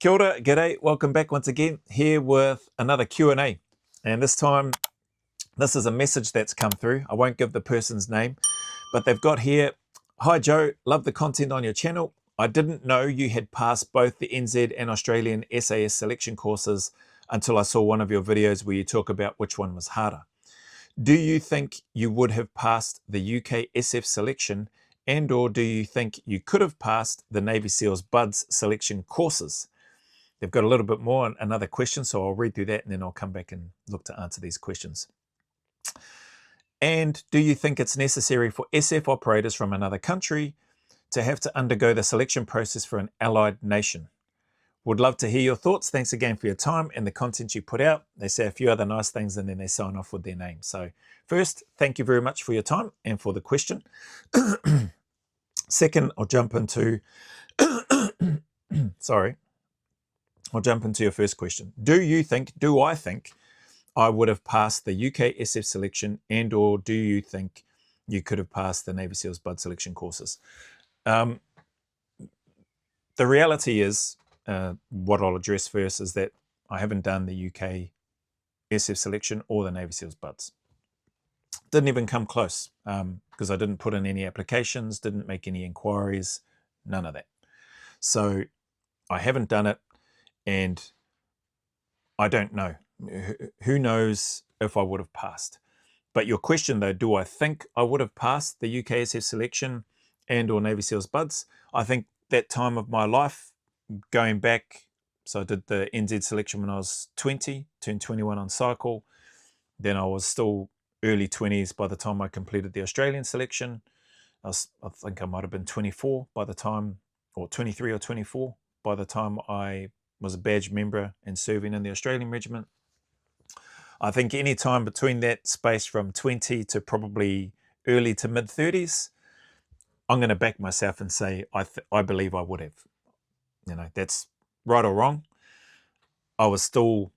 Kia ora, g'day, welcome back once again, here with another Q&A. And this time, this is a message that's come through. I won't give the person's name, but they've got here, "Hi Joe, love the content on your channel. I didn't know you had passed both the NZ and Australian SAS selection courses until I saw one of your videos where you talk about which one was harder. Do you think you would have passed the UKSF selection, and or do you think you could have passed the Navy SEALs BUDS selection courses?" They've got a little bit more, another question, so I'll read through that and then I'll come back and look to answer these questions. "And do you think it's necessary for SF operators from another country to have to undergo the selection process for an allied nation? Would love to hear your thoughts. Thanks again for your time and the content you put out." They say a few other nice things and then they sign off with their name. So first, thank you very much for your time and for the question. Second, I'll jump into, I'll jump into your first question. Do I think I would have passed the UKSF selection, and or do you think you could have passed the Navy SEALs BUD selection courses? The reality is, what I'll address first is that I haven't done the UKSF selection or the Navy SEALs BUDS. Didn't even come close because I didn't put in any applications, didn't make any inquiries, none of that. So I haven't done it, and I don't know. Who knows if I would have passed? But your question though, do I think I would have passed the UKSF selection and or Navy SEALs BUDS? I think that time of my life, going back, so I did the NZ selection when I was 20, turned 21 on cycle. Then I was still early 20s by the time I completed the Australian selection. I think I might have been 24 by the time, or 23 or 24 by the time I was a badge member and serving in the Australian regiment. I think any time between that space from 20 to probably early to mid 30s, I'm going to back myself and say I believe I would have. That's right or wrong. I was still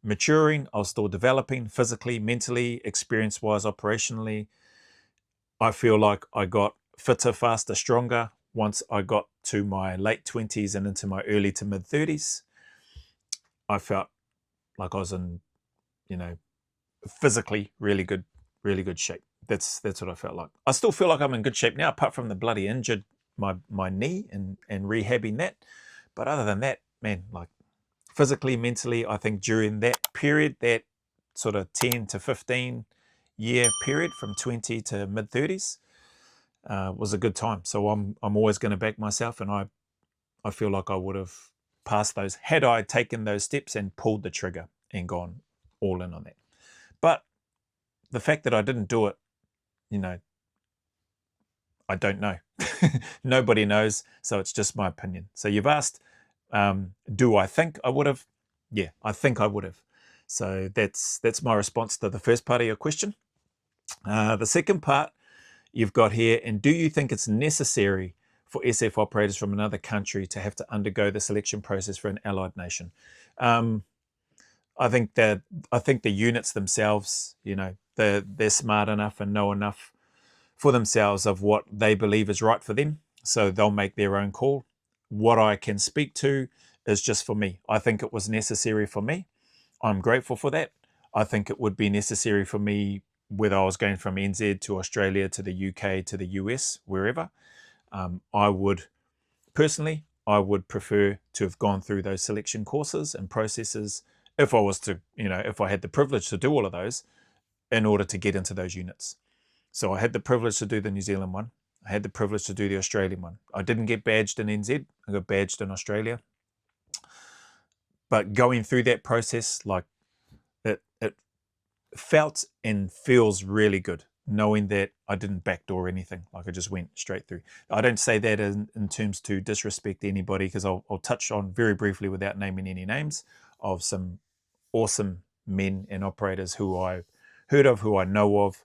maturing, I was still developing physically, mentally, experience-wise, operationally. I feel like I got fitter, faster, stronger once I got to my late 20s and into my early to mid 30s. I felt like I was in, physically really good shape. That's what I felt like. I still feel like I'm in good shape now, apart from the bloody injured my knee and rehabbing that. But other than that, man, like physically, mentally, I think during that period, that sort of 10 to 15 year period from 20 to mid 30s was a good time. So I'm always going to back myself, and I feel like I would have passed those had I taken those steps and pulled the trigger and gone all in on that. But the fact that I didn't do it, I don't know. Nobody knows, so it's just my opinion. So you've asked, do I think I would have? Yeah, I think I would have. So that's my response to the first part of your question. The second part you've got here, and do you think it's necessary for SF operators from another country to have to undergo the selection process for an allied nation? I think the units themselves, they're smart enough and know enough for themselves of what they believe is right for them, so they'll make their own call. What I can speak to is just for me. I think it was necessary for me. I'm grateful for that. I think it would be necessary for me whether I was going from NZ to Australia to the UK to the US, wherever. I would prefer to have gone through those selection courses and processes if I was to, if I had the privilege to do all of those in order to get into those units. So I had the privilege to do the New Zealand one. I had the privilege to do the Australian one. I didn't get badged in NZ. I got badged in Australia. But going through that process, like it felt and feels really good, knowing that I didn't backdoor anything. Like I just went straight through. I don't say that in terms to disrespect anybody, because I'll touch on very briefly, without naming any names, of some awesome men and operators who I've heard of, who I know of,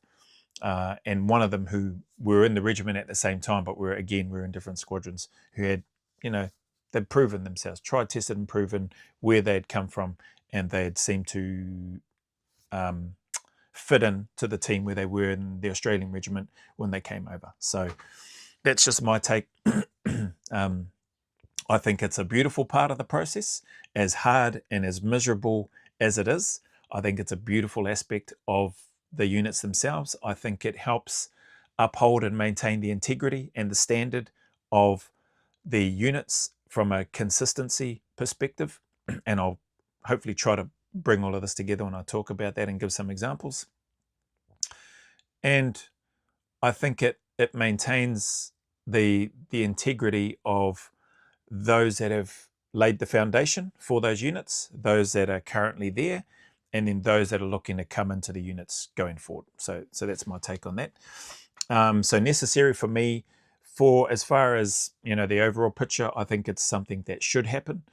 and one of them who were in the regiment at the same time, but we're in different squadrons, who had, they'd proven themselves, tried, tested, and proven where they'd come from, and they had seemed to fit in to the team where they were in the Australian regiment when they came over. So that's just my take I think it's a beautiful part of the process, as hard and as miserable as it is. I think it's a beautiful aspect of the units themselves. I think it helps uphold and maintain the integrity and the standard of the units from a consistency perspective. And I'll hopefully try to bring all of this together when I talk about that and give some examples. And I think it maintains the integrity of those that have laid the foundation for those units, those that are currently there, and then those that are looking to come into the units going forward. So that's my take on that. So necessary for me, for as far as the overall picture, I think it's something that should happen.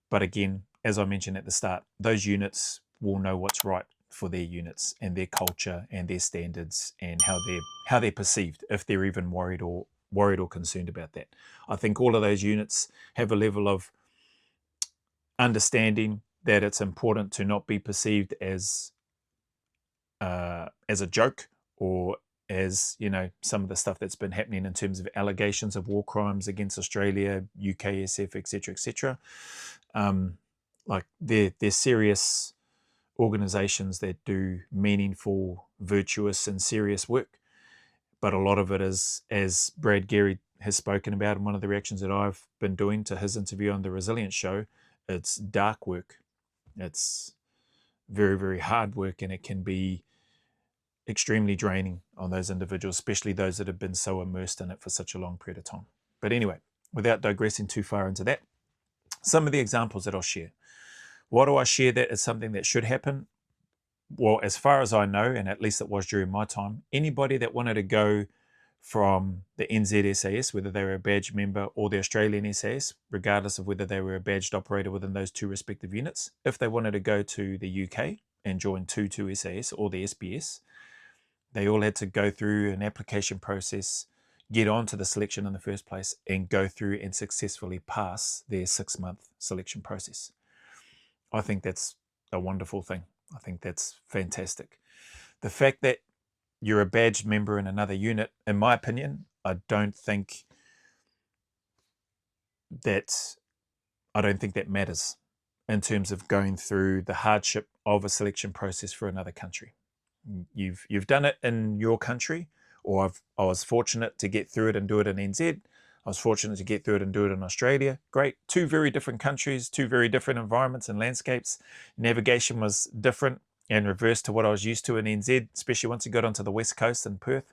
But again, as I mentioned at the start, those units will know what's right for their units and their culture and their standards and how they're perceived, if they're even worried or concerned about that. I think all of those units have a level of understanding that it's important to not be perceived as a joke, or as some of the stuff that's been happening in terms of allegations of war crimes against Australia, UKSF, etc., etc. Like they're serious organizations that do meaningful, virtuous, and serious work. But a lot of it is, as Brad Gary has spoken about in one of the reactions that I've been doing to his interview on the Resilience Show, it's dark work. It's very, very hard work, and it can be extremely draining on those individuals, especially those that have been so immersed in it for such a long period of time. But anyway, without digressing too far into that, some of the examples that I'll share. Why do I share that as something that should happen? Well, as far as I know, and at least it was during my time, anybody that wanted to go from the NZ SAS, whether they were a badged member, or the Australian SAS, regardless of whether they were a badged operator within those two respective units, if they wanted to go to the UK and join 2 SAS or the SBS, they all had to go through an application process, get onto the selection in the first place, and go through and successfully pass their 6-month selection process. I think that's a wonderful thing. I think that's fantastic. The fact that you're a badged member in another unit, in my opinion, I don't think that matters in terms of going through the hardship of a selection process for another country. You've done it in your country, or I was fortunate to get through it and do it in NZ. I was fortunate to get through it and do it in Australia. Great. 2 very different countries, 2 very different environments and landscapes. Navigation was different and reversed to what I was used to in NZ, especially once you got onto the West Coast in Perth,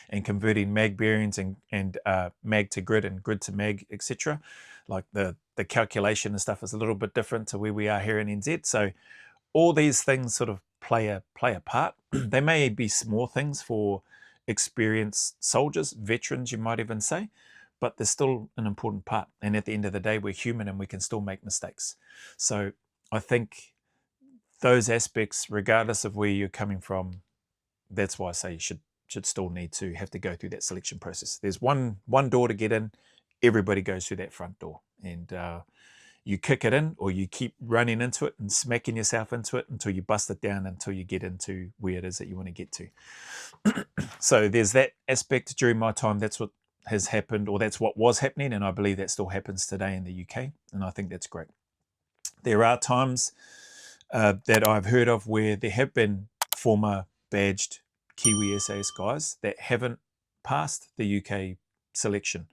and converting mag bearings and mag to grid and grid to mag, etc. Like the calculation and stuff is a little bit different to where we are here in NZ. So all these things sort of play a part. They may be small things for experienced soldiers, veterans, you might even say, but they're still an important part. And at the end of the day, we're human and we can still make mistakes. So I think those aspects, regardless of where you're coming from, that's why I say you should still need to have to go through that selection process. There's one door to get in. Everybody goes through that front door, and you kick it in, or you keep running into it and smacking yourself into it until you bust it down, until you get into where it is that you want to get to. So there's that aspect. During my time, that's what has happened, or that's what was happening, and I believe that still happens today in the UK, and I think that's great. There are times that I've heard of where there have been former badged Kiwi SAS guys that haven't passed the UK selection.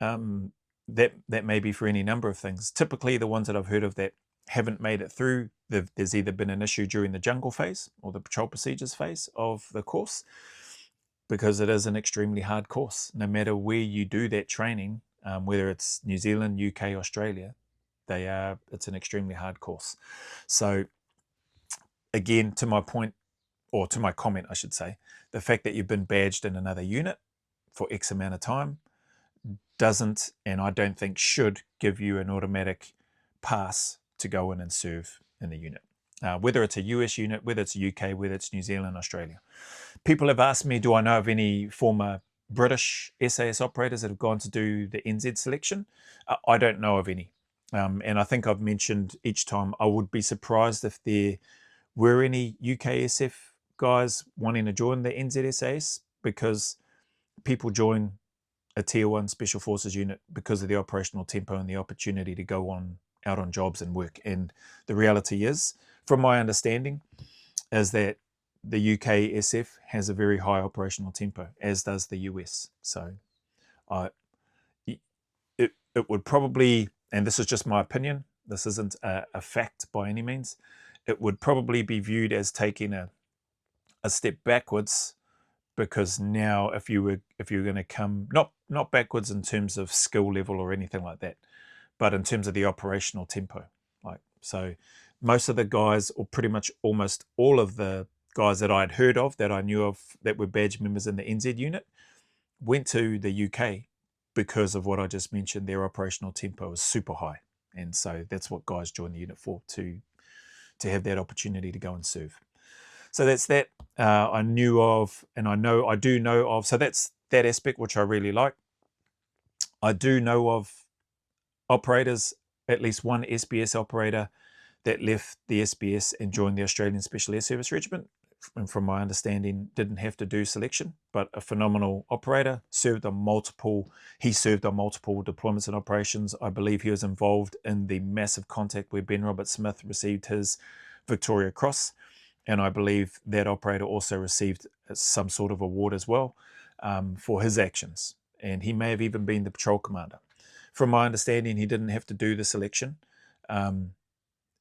That may be for any number of things. Typically, the ones that I've heard of that haven't made it through, there's either been an issue during the jungle phase or the patrol procedures phase of the course, because it is an extremely hard course. No matter where you do that training, whether it's New Zealand, UK, Australia, it's an extremely hard course. So again, to my point, or to my comment, I should say, the fact that you've been badged in another unit for X amount of time doesn't, and I don't think should, give you an automatic pass to go in and serve in the unit. Whether it's a US unit, whether it's UK, whether it's New Zealand, Australia. People have asked me, do I know of any former British SAS operators that have gone to do the NZ selection? I don't know of any. And I think I've mentioned each time, I would be surprised if there were any UKSF guys wanting to join the NZ SAS, because people join a Tier 1 Special Forces unit because of the operational tempo and the opportunity to go out on jobs and work. And the reality is, from my understanding, is that the UKSF has a very high operational tempo, as does the US. So it would probably, and this is just my opinion, this isn't a fact by any means, it would probably be viewed as taking a step backwards, because now if you were going to come, not backwards in terms of skill level or anything like that, but in terms of the operational tempo. Like, so most of the guys, or pretty much almost all of the guys that I'd heard of, that I knew of, that were badge members in the NZ unit, went to the UK because of what I just mentioned. Their operational tempo is super high, and so that's what guys join the unit for, to have that opportunity to go and serve. So that's that. I knew of, and I do know of. So that's that aspect, which I really like. I do know of operators, at least one SBS operator that left the SBS and joined the Australian Special Air Service Regiment, and from my understanding didn't have to do selection, but a phenomenal operator. He served on multiple deployments and operations. I believe he was involved in the massive contact where Ben Robert Smith received his Victoria Cross, and I believe that operator also received some sort of award as well for his actions, and he may have even been the patrol commander. From my understanding, he didn't have to do the selection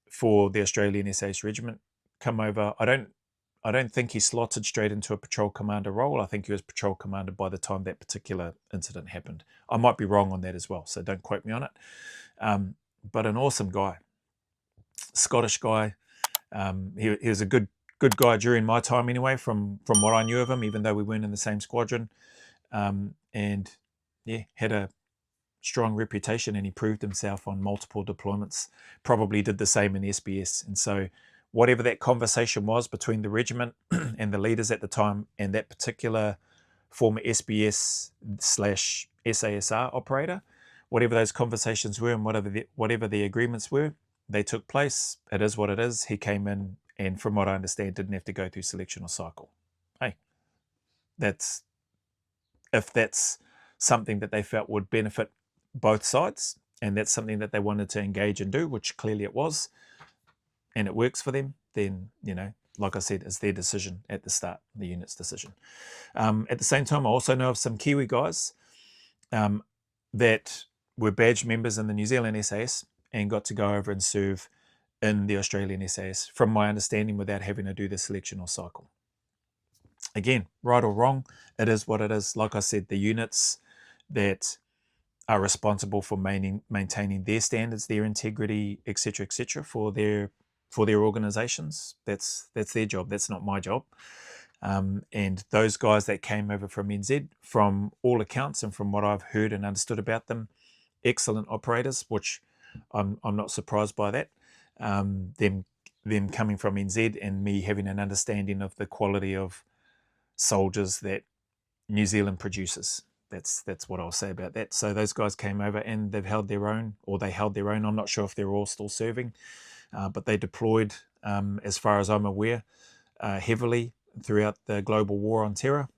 for the Australian SAS Regiment. Come over. I don't think he slotted straight into a patrol commander role. I think he was patrol commander by the time that particular incident happened. I might be wrong on that as well, so don't quote me on it. But an awesome guy, Scottish guy. He was a good guy during my time anyway, from what I knew of him, even though we weren't in the same squadron. And yeah, had a strong reputation, and he proved himself on multiple deployments. Probably did the same in SBS. And so whatever that conversation was between the regiment and the leaders at the time, and that particular former SBS / SASR operator, whatever those conversations were and whatever the agreements were, they took place. It is what it is. He came in, and from what I understand, didn't have to go through selection or cycle. Hey, if that's something that they felt would benefit both sides, and that's something that they wanted to engage and do, which clearly it was, and it works for them, then, like I said, it's their decision at the start, the unit's decision. At the same time, I also know of some Kiwi guys that were badge members in the New Zealand SAS and got to go over and serve in the Australian SAS, from my understanding, without having to do the selection or cycle. Again, right or wrong, it is what it is. Like I said, the units that are responsible for maintaining their standards, their integrity, etc., for their organizations, that's their job. That's not my job. And those guys that came over from NZ, from all accounts and from what I've heard and understood about them, excellent operators, which I'm not surprised by that. Them coming from NZ, and me having an understanding of the quality of soldiers that New Zealand produces. That's what I'll say about that. So those guys came over, and they held their own. I'm not sure if they're all still serving, but they deployed, as far as I'm aware, heavily throughout the global war on terror,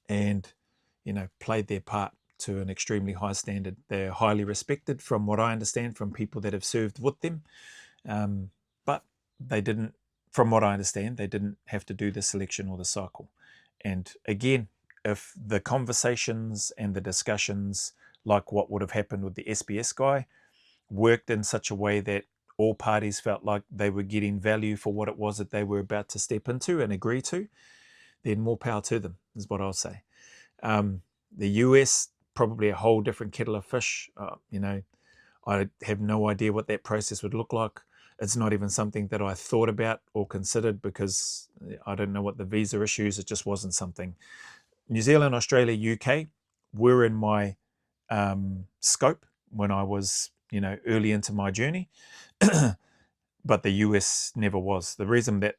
and played their part to an extremely high standard. They're highly respected, from what I understand, from people that have served with them. But they didn't, from what I understand, they didn't have to do the selection or the cycle. And again, if the conversations and the discussions, like what would have happened with the SBS guy, worked in such a way that all parties felt like they were getting value for what it was that they were about to step into and agree to, then more power to them, is what I'll say. The US, probably a whole different kettle of fish. I have no idea what that process would look like. It's not even something that I thought about or considered, because I don't know what the visa issues. It just wasn't something. New Zealand, Australia, UK were in my scope when I was, early into my journey, but the US never was. The reason that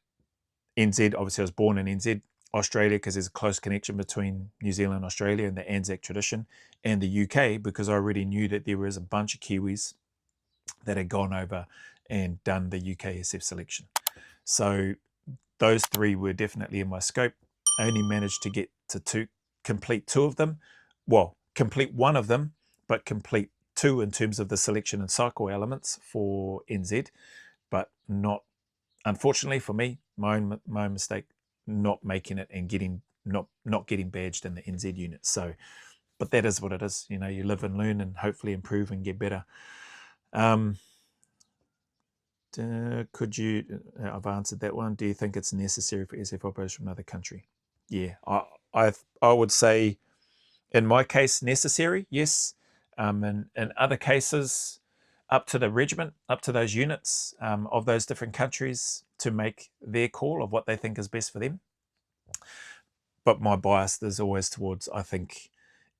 NZ, obviously I was born in NZ, Australia, because there's a close connection between New Zealand, Australia, and the Anzac tradition, and the UK, because I already knew that there was a bunch of Kiwis that had gone over and done the UKSF selection. So those three were definitely in my scope. I only managed to get to complete two of them. Well, complete one of them, but complete two in terms of the selection and cycle elements for NZ, but not, unfortunately for me, my own mistake, not making it and not getting badged in the NZ unit. So, but that is what it is. You know, you live and learn and hopefully improve and get better. Could you, I've answered that one. Do you think it's necessary for SF operators from another country? Yeah, I would say in my case, necessary, yes. In other cases, up to the regiment, up to those units of those different countries to make their call of what they think is best for them. But my bias is always towards, I think,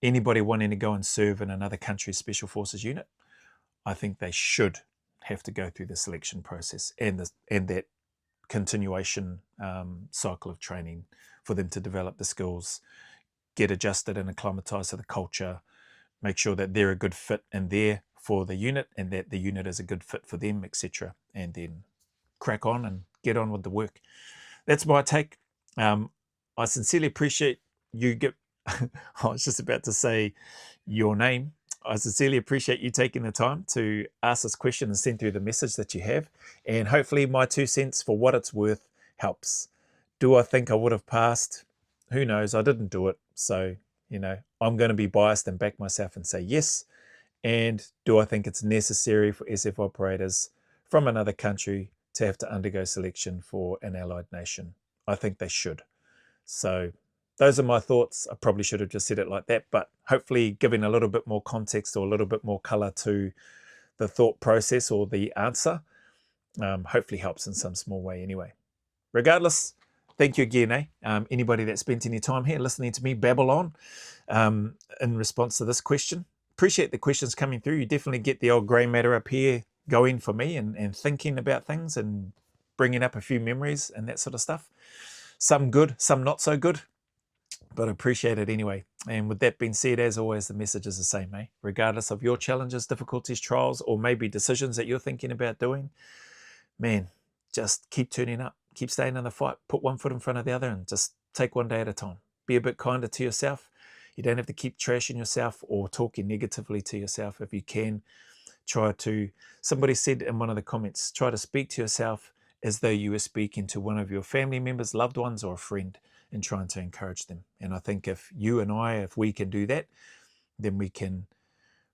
anybody wanting to go and serve in another country's special forces unit, I think they should have to go through the selection process and that continuation cycle of training for them to develop the skills, get adjusted and acclimatized to the culture, make sure that they're a good fit in there for the unit and that the unit is a good fit for them, etc. And then crack on and get on with the work. That's my take. I sincerely appreciate you I was just about to say your name. I sincerely appreciate you taking the time to ask this question and send through the message that you have. And hopefully my 2 cents, for what it's worth, helps. Do I think I would have passed? Who knows? I didn't do it. So, you know, I'm going to be biased and back myself and say yes. And do I think it's necessary for SF operators from another country to have to undergo selection for an allied nation? I think they should. So those are my thoughts. I probably should have just said it like that, but hopefully giving a little bit more context or a little bit more color to the thought process or the answer hopefully helps in some small way anyway. Regardless, thank you again, anybody that spent any time here listening to me babble on in response to this question. Appreciate the questions coming through. You definitely get the old grey matter up here going for me and thinking about things and bringing up a few memories and that sort of stuff. Some good, some not so good, but I appreciate it anyway. And with that being said, as always, the message is the same, regardless of your challenges, difficulties, trials, or maybe decisions that you're thinking about doing, man, just keep turning up, keep staying in the fight, put one foot in front of the other and just take one day at a time. Be a bit kinder to yourself. You don't have to keep trashing yourself or talking negatively to yourself. If you can, try to, somebody said in one of the comments, try to speak to yourself as though you were speaking to one of your family members, loved ones, or a friend, and trying to encourage them. And I think if you and I, if we can do that, then we can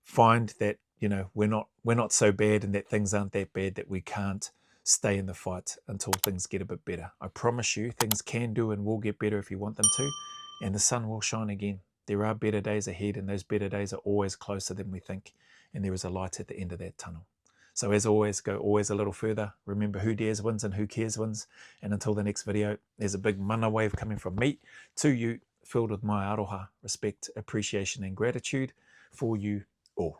find that, you know, we're not so bad and that things aren't that bad that we can't stay in the fight until things get a bit better. I promise you, things can do and will get better if you want them to, and the sun will shine again. There are better days ahead, and those better days are always closer than we think, and there is a light at the end of that tunnel. So as always, go always a little further. Remember, who dares wins and who cares wins. And until the next video, there's a big mana wave coming from me to you, filled with my aroha, respect, appreciation, and gratitude for you all.